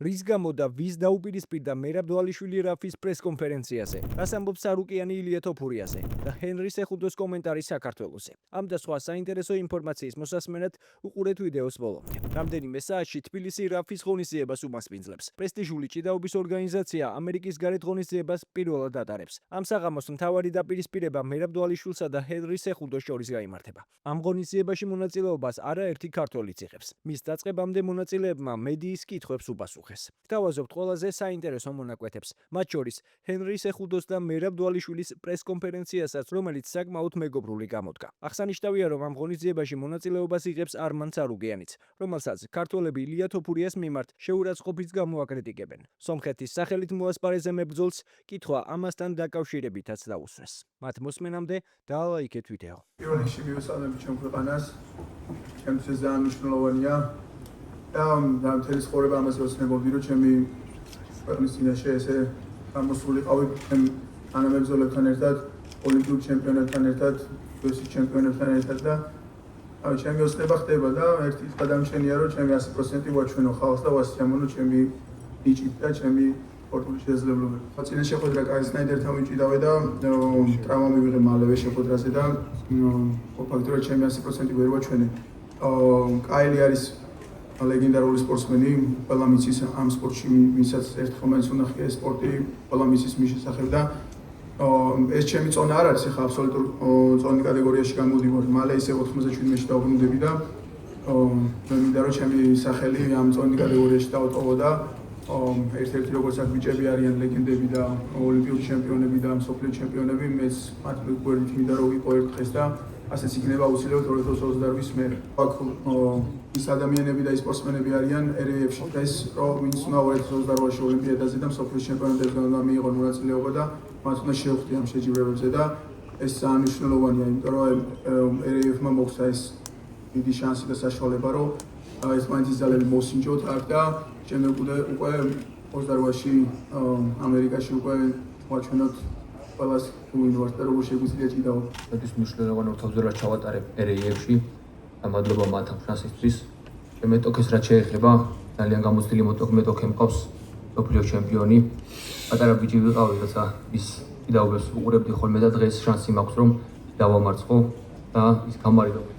რის გამო და ვის დაუპირისპირდა მერაბ დვალიშვილი რაფის პრესკონფერენციაზე, რას ამბობს სარუკიანი ილია თოფურიაზე და ჰენრი სეხუდოს კომენტარი საქართველოსზე. ამ და სხვა საინტერესო ინფორმაციის მოსასმენად უყურეთ ვიდეოს ბოლომდე. რამდენიმე საათში თბილისი რაფის ღონისძიებას უმასპინძლებს. პრესტიჟული ჭიდაობის ორგანიზაცია ამერიკის გარეთ ღონისძიებას პირველად ატარებს. ამ საღამოს მთავარი დაპირისპირება მერაბ დვალიშვილსა და ჰენრი სეხუდოს შორის გაიმართება. ამ ღონისძიებაში მონაწილეობას არაერთი ქართველიც იღებს. მის დაწყებამდე მონაწილეებმა მედიის კითხვებს უპასუხეს. Გთავაზობთ ყველაზე საინტერესო მონაკვეთებს, მათ შორის ჰენრი სეხუდოს და მერაბ დვალიშვილის პრესკონფერენციასაც, რომელიც საკმაოდ მეგობრული გამოდგა. აღსანიშნავია, რომ ამ ღონისძიებაში მონაწილეობას იღებს არმან სარუკიანიც, რომელსაც ქართველები ილია თოფურიას მიმართ შეურაცხყოფის გამო აკრიტიკებენ. სომხეთის სახელით მოასპარეზე მებრძოლს კითხვა ამასთან დაკავშირებითაც დაუსვეს. მათ მოსმენამდე დაალაიქეთ ვიდეო. პირველ რიგში მივესალმები ჩემ ქვეყანას, ჩემთვის ძალიან მნიშვნელოვანია და მთელი ცხოვრება ამაზე ოცნებობდი, რომ ჩემი ქვეყნის წინაშე ესე გამოსულიყავი თანამებრძოლებთან ერთად, ოლიმპიურ ჩემპიონებთან ერთად, UFC ჩემპიონებთან ერთად და ჩემი ოცნება ხდება და ერთი გადამჩენია, რომ ჩემი 100% ვაჩვენო ხალხს და ვასიამოვნო ჩემი ნიჭით და ჩემი სპორტული შესაძლებლობები. წინა შეხვედრა კაისნაიდერთან ვიჭიდავე და ტრავმა მივიღე მალევე შეხვედრაზე და ფაქტობრივად ჩემი 100% ვერ ვაჩვენე. კაილი არის ლეგენდარული სპორტსმენი, ყველა მიცის ამ სპორტში, ვისაც ერთხელ მაინც უნახია ეს სპორტი, ყველა მიცის მის შესახებ და ეს ჩემი წონა არ არის, ახლა აბსოლუტურ წონის კატეგორიაში გამოვდივარ. მალე ისე 97-ში დავბრუნდები და მე მინდა რომ ჩემი სახელი ამ წონის კატეგორიაში დავტოვო და ერთ-ერთი როგორც აქ ბიჭები არიან ლეგენდები და ოლიმპიური ჩემპიონები და მსოფლიო ჩემპიონები, მეც მათ გვერდით მინდა რომ ვიყო ერთხეს და ასეც იქნება აუცილებლად 2028-ის მერე. აქ ის ადამიანები და ის სპორტსმენები არიან RAF-ში და ეს რომ ვინც უნდა 2028-ში ოლიმპიადაზე და მსოფლიო ჩემპიონატებზე უნდა მიიღონ მონაწილეობა და მათ უნდა შევხვდე ამ შეჯიბრებებზე და ეს ძალიან მნიშვნელოვანია, იმიტომ რომ RAF-მა მოხდა ეს დიდი შანსი და საშუალება, რომ ეს მაინც ძალები მოსინჯოთ აქ და შემდეგ უკვე 28-ში ამერიკაში უკვე ვაჩვენოთ ყველას თუ ვარ და როგორ შეგვიძლია ჭიდაო. ეს მნიშვნელოვანი თავზეა ჩავატარებ RAF-ში. მადლობა მათ ამ შანსისთვის. მეტოქეს რაც შეეხება, ძალიან გამოცდილი მეტოქე მყავს, მსოფლიო ჩემპიონი. პატარა ბიჭი ვიყავი, როცა ის ჭიდაობას უყურებდი ხოლმე და დღეს შანსი მაქვს რომ დავამარცხო და ის გამარჯვება.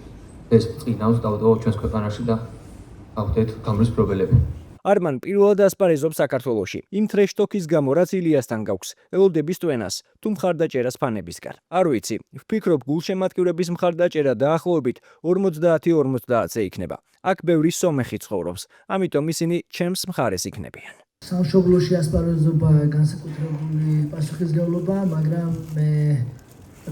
ეს წინავს დავდო ჩვენს ქვეყანაში და გავხდეთ გამრის პრობლემები. არმან პირველად ასპარეზობს საქართველოში. იმ ტრეშტოკის გამო, რაც ილიასთან გაქვს, ელოდების ტვენას, თუ მხარდაჭერას ფანებისგან. არ ვიცი, ვფიქრობ გულშემატკივრების მხარდაჭერა დაახლოებით 50-50-ზე იქნება. აქ ბევრი სომეხი ცხოვრობს, ამიტომ ისინი ჩემს მხარეს იქნებიან. სამშობლოში ასპარეზობა განსაკუთრებული პასუხისმგებლობა, მაგრამ მე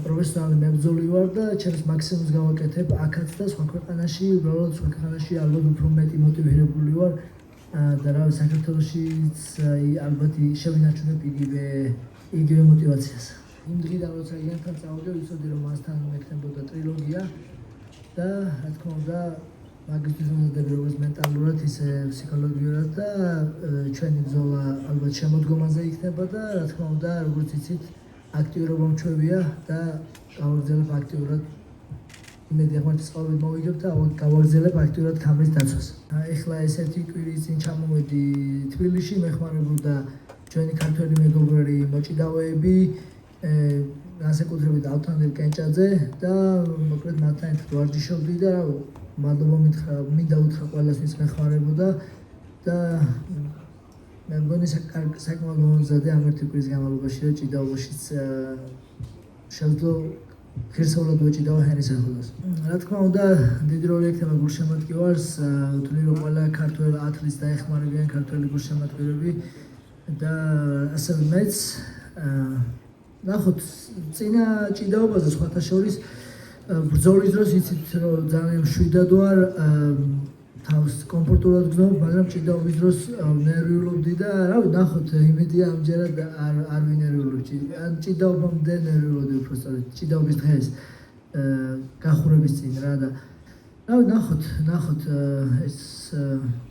პროფესიონალი მებრძოლი ვარ და ჩემს მაქსიმუმს გავაკეთებ აქაც და სხვა ქვეყანაში, უბრალოდ სხვა ქვეყანაში ალბათ უფრო მეტი მოტივირებული ვარ. და რა საქართველოშიც ალბათ შევინარჩუნებ იგივე მოტივაციას. იმ დღიდან როცა იანთან წავედი, ვიცოდი რომ მასთან მექნებოდა ტრილოგია და რა თქმა უნდა მაგისთვის უნდები როგორც მენტალურად, ისე ფსიქოლოგიურად და ჩვენი ბრძოლა ალბათ შემოდგომაზე იქნება და რა თქმა უნდა როგორც იცით აქტიურობა მჩვევია და გავაგრძელებ აქტიურად იმედი აღმართის წყალობით მოვიგებ და გავაგრძელებ აქტიურად კამერის დაცვას. ეხლა ესეთი კვირის წინ ჩამოვედი თბილისში, მეხმარებოდა ჩვენი ქართველი მეგობრები მოჭიდავეები, განსაკუთრებით ავთანდილ კენჭაძე და მოკლედ მათთან ერთად ვარჯიშობდი და მადლობა მინდა უთხრა ყველას, ვინც მეხმარებოდა და მე მგონი საკმაოდ მომზადე ამ ერთი კვირის განმავლობაში და ჭიდაობაშიც შევძლო ღირსეულად ვეჭიდავა ჰენრი სეხუდოს. რა თქმა უნდა, დიდი როლი ექნება გულშემატკივარს, ვთვლი რომ ყველა ქართველ ათლეტს დაეხმარებიან ქართველი გულშემატკივრები და ასევე მეც ნახოთ წინა ჭიდაობაზე სხვათა შორის ბრძოლის დროს იცით რომ ძალიან მშვიდად ვარ, თავს კომფორტულად გრძნობ, მაგრამ ჭიდაობის დროს ნერვიულობდი და რავი, ნახოთ, იმედია ამჯერად არ ვინერვიულობ. ან ჭიდაობამდე ნერვიულობდი უბრალოდ ჭიდაობის დღეს გახურების წინ რა და რავი, ნახოთ ეს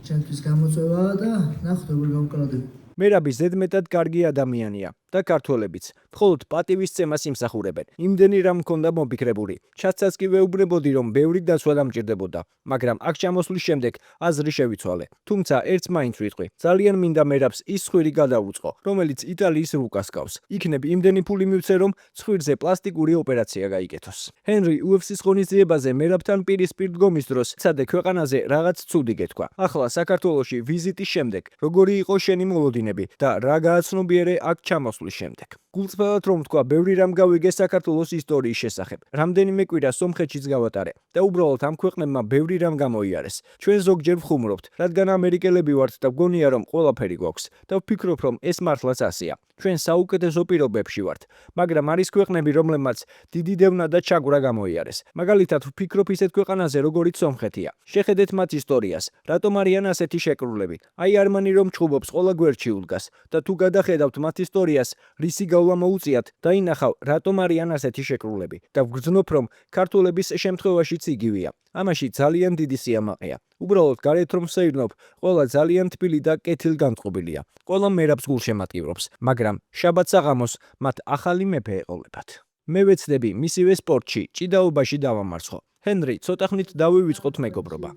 ჩემთვის გამოწვევაა და ნახოთ როგორ გავუკალოდები. მერაბი ზედმეტად კარგი ადამიანია. და ქართველებიც მხოლოდ პატივის წემას იმსახურებენ. იმდენი რამ მქონდა მოფიქრებული. ჩაცაც კი ვეუბნებოდი, რომ ბევრი დაცვა დამჭირდებოდა, მაგრამ აქ ჩამოსვლის შემდეგ აზრი შევიცვალე. თუმცა ერთს მაინც ვიტყვი, ძალიან მინდა მერაბს ის ცხვირი გადავუწყო, რომელიც იტალიის რუკას გავს. იქნებ იმდენი ფული მივცე, რომ ცხვირზე პლასტიკური ოპერაცია გაიგეთოს. ჰენრი UFC-ს ღონისძიებაზე მერაბთან პირისპირ დგომის დროს ცადე ქვეყანაზე რაღაც ცუდი გეთქვა. ახლა საქართველოში ვიზიტის შემდეგ როგორი იყო შენი მოლოდინები და რა გააცნობიერე აქ ჩამოსვლის შემდეგ? გულწრფელად რომ თქვა, ბევრი რამ გავიგე საქართველოს ისტორიის შესახებ. რამდენიმე კვირა სომხეთშიც გავატარე და უბრალოდ ამ ქვეყნებმა ბევრი რამ გამოიარეს. ჩვენ ზოგჯერ ვხუმრობთ, რადგან ამერიკელები ვართ და გონია რომ ყველაფერი გვაქვს და ვფიქრობ რომ ეს მართლაც ასეა. ჩვენ საუკეთესო პირობებში ვართ, მაგრამ არის ქვეყნები, რომლებმაც დიდი დევნა და ჩაგვრა გამოიარეს. მაგალითად, ვფიქრობ ისეთ ქვეყანაზე, როგორიც სომხეთია. შეხედეთ მათ ისტორიას, რატომ არიან ასეთი შეკრულები. აი არმანი რომ ჩხუბობს, ყველა გვერდში უდგას და თუ გადახედავთ მათ ისტორიას, რისი გავლა მოუწიათ, დაინახავ, რატომ არიან ასეთი შეკრულები და ვგრძნობ, რომ ქართველების შემთხვევაშიც იგივეა. ამაში ძალიან დიდი სიამაყეა. უბრალოდ გარეთ რომ ვსეირნობ, ყველა ძალიან თბილი და კეთილგანწყობილია. ყველა მერაბს გულშემატკივრობს, მაგრამ შაბათ საღამოს მათ ახალი მეფე ეყოლებათ. მე ვეცდები მისივე სპორტში, ჭიდაობაში დავამარცხო. ჰენრი, ცოტა ხნით დავივიწყოთ მეგობრობა.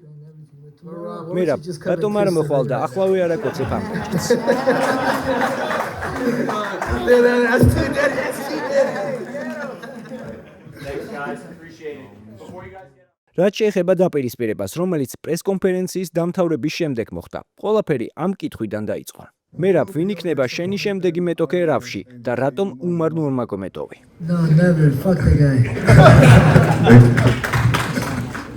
მერაბ, რატომ არ მოხვალ და ახლავე არ აკოცებ ამ კოჭს? რაც შეეხება დაპირისპირებას, რომელიც პრესკონფერენციის დამთავრების შემდეგ მოხდა, ყველაფერი ამ კითხვიდან დაიწყო. მერაბ, ვინ იქნება შენი შემდეგი მეტოქე რავში და რატომ უმარ ნურმაგომედოვი? No, never. Fuck the guy.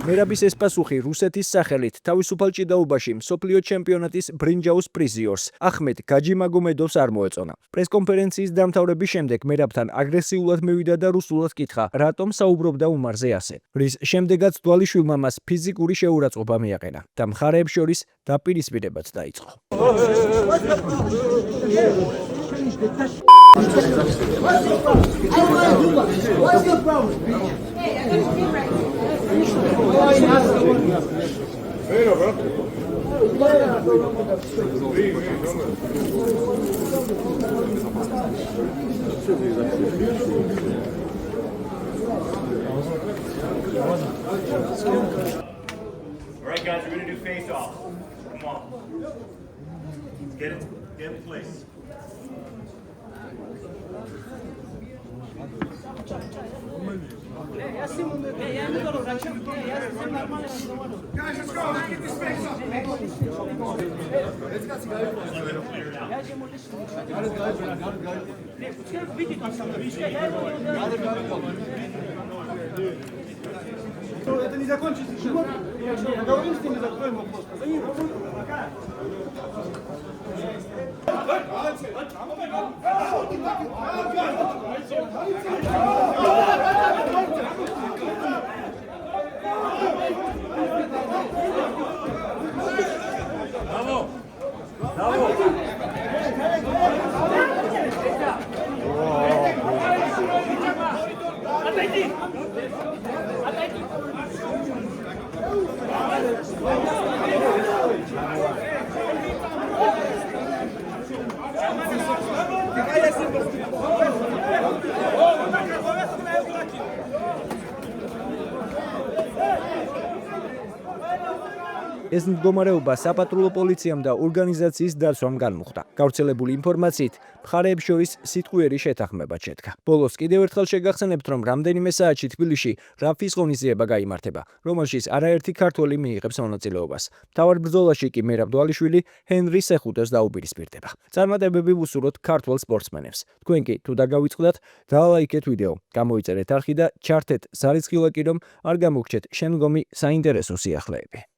მერაბის ეს პასუხი რუსეთის სახელით თავისუფალ ჭიდაობაში მსოფლიო ჩემპიონატის ბრინჯაოს პრიზიორს ახმედ გაჯიმაგომედოვს არ მოეწონა. პრესკონფერენციის დამთავრების შემდეგ მერაბთან აგრესიულად მივიდა და რუსულად კითხა, რატომ საუბრობდა უმარზე ასე. რის შემდეგაც დვალიშვილმა მას ფიზიკური შეურაცხყოფა მიაყენა და მხარეებს შორის დაპირისპირებაც დაიწყო. Alright guys, we're gonna do face off. Come on. Get in place. Guys, let's go. Let's get this face off. Это не закончится. Поговорим с ними, закроем вопрос. Позвони. Отойди! Отойди! ეს მდგომარეობა საპატრულო პოლიციამ და ორგანიზაციის დაცვამ განმუხტა. გავრცელებული ინფორმაციით, მხარეებს შორის სიტყვიერი შეთანხმება შედგა. ბოლოს კიდევ ერთხელ შეგახსენებთ, რომ რამდენიმე საათში თბილისში რაფის ღონისძიება გაიმართება, რომელშიც არაერთი ქართველი მიიღებს მონაწილეობას. მთავარ ბრძოლაში კი მერაბ დვალიშვილი ჰენრი სეხუტოს დაუპირისპირდება. წარმატებები ვუსურვოთ ქართველ სპორტსმენებს. თქვენ კი თუ დაგავიწყდათ, დალაიქეთ ვიდეო, გამოიწერეთ არხი და ჩართეთ ზარიცხილაკი, რომ არ გამოგჩეთ შემდგომი საინტერესო სიახლეები.